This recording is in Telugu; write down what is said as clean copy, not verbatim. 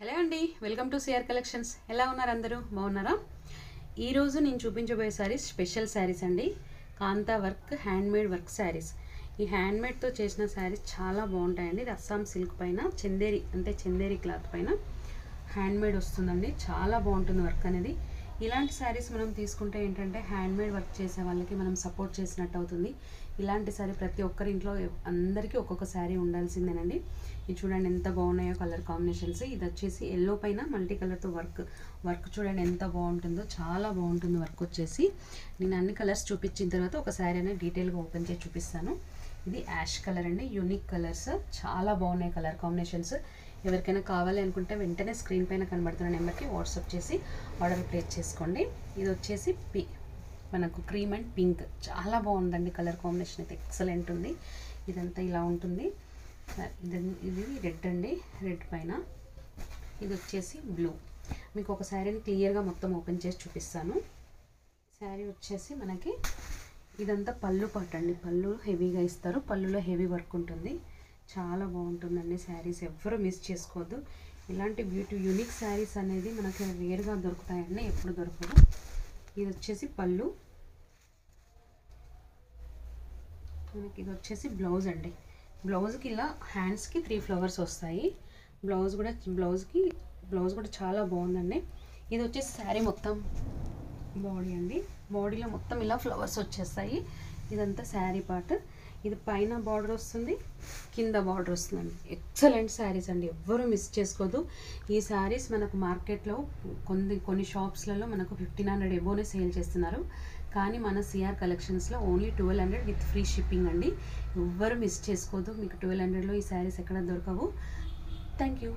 హలో అండి, వెల్కమ్ టు సిఆర్ కలెక్షన్స్. ఎలా ఉన్నారు అందరూ? బాగున్నారా? ఈరోజు నేను చూపించబోయే శారీస్ స్పెషల్ శారీస్ అండి. కాంతా వర్క్, హ్యాండ్మేడ్ వర్క్ శారీస్. ఈ హ్యాండ్మేడ్తో చేసిన శారీస్ చాలా బాగుంటాయండి. ఇది అస్సాం సిల్క్ పైన చందేరి క్లాత్ పైన హ్యాండ్మేడ్ వస్తుందండి. చాలా బాగుంటుంది వర్క్ అనేది. ఇలాంటి శారీస్ మనం తీసుకుంటే ఏంటంటే హ్యాండ్మేడ్ వర్క్ చేసే వాళ్ళకి మనం సపోర్ట్ చేసినట్టు అవుతుంది. ఇలాంటి శారీ ప్రతి ఒక్కరి ఇంట్లో అందరికీ ఒక్కొక్క శారీ ఉండాల్సిందేనండి. ఇది చూడండి ఎంత బాగున్నాయో కలర్ కాంబినేషన్స్. ఇది వచ్చేసి ఎల్లో పైన మల్టీ కలర్తో వర్క్ చూడండి ఎంత బాగుంటుందో. చాలా బాగుంటుంది వర్క్ వచ్చేసి. నేను అన్ని కలర్స్ చూపించిన తర్వాత ఒక శారీ అనేది డీటెయిల్గా ఓపెన్ చేసి చూపిస్తాను. ఇది యాష్ కలర్ అండి, యూనిక్ కలర్స్, చాలా బాగున్నాయి కలర్ కాంబినేషన్స్. ఎవరికైనా కావాలి అనుకుంటే వెంటనే స్క్రీన్ పైన కనబడుతున్న నెంబర్కి వాట్సాప్ చేసి ఆర్డర్ ప్లేస్ చేసుకోండి. ఇది వచ్చేసి మనకు క్రీమ్ అండ్ పింక్, చాలా బాగుందండి కలర్ కాంబినేషన్ అయితే ఎక్సలెంట్ ఉంది. ఇదంతా ఇలా ఉంటుంది. ఇది రెడ్ అండి, రెడ్ పైన ఇది వచ్చేసి బ్లూ. మీకు ఒక శారీని క్లియర్గా మొత్తం ఓపెన్ చేసి చూపిస్తాను. శారీ వచ్చేసి మనకి ఇదంతా పళ్ళు పాట అండి. పళ్ళు హెవీగా ఇస్తారు, పళ్ళులో హెవీ వర్క్ ఉంటుంది. చాలా బాగుంటుందండి శారీస్, ఎవ్వరూ మిస్ చేసుకోవద్దు. ఇలాంటి యూనిక్ శారీస్ అనేది మనకి రేర్గా దొరుకుతాయండి, ఎప్పుడు దొరకదు. ఇది వచ్చేసి పళ్ళు, మనకి ఇది వచ్చేసి బ్లౌజ్ అండి. బ్లౌజ్కి ఇలా హ్యాండ్స్కి 3 ఫ్లవర్స్ వస్తాయి. బ్లౌజ్ కూడా చాలా బాగుందండి. ఇది వచ్చేసి శారీ మొత్తం బాడీ అండి. బాడీలో మొత్తం ఇలా ఫ్లవర్స్ వచ్చేస్తాయి. ఇదంతా శారీ పార్ట్. ఇది పైన బార్డర్ వస్తుంది, కింద బార్డర్ వస్తుందండి. ఎక్సలెంట్ శారీస్ అండి, ఎవ్వరూ మిస్ చేసుకోదు. ఈ శారీస్ మనకు మార్కెట్లో కొన్ని షాప్స్లలో మనకు 1500 ఎబోనే సేల్ చేస్తున్నారు. కానీ మన సిఆర్ కలెక్షన్స్లో ఓన్లీ 1200 విత్ ఫ్రీ షిప్పింగ్ అండి. ఎవ్వరూ మిస్ చేసుకోదు. మీకు 1200లో ఈ శారీస్ ఎక్కడ దొరకవు. Thank you.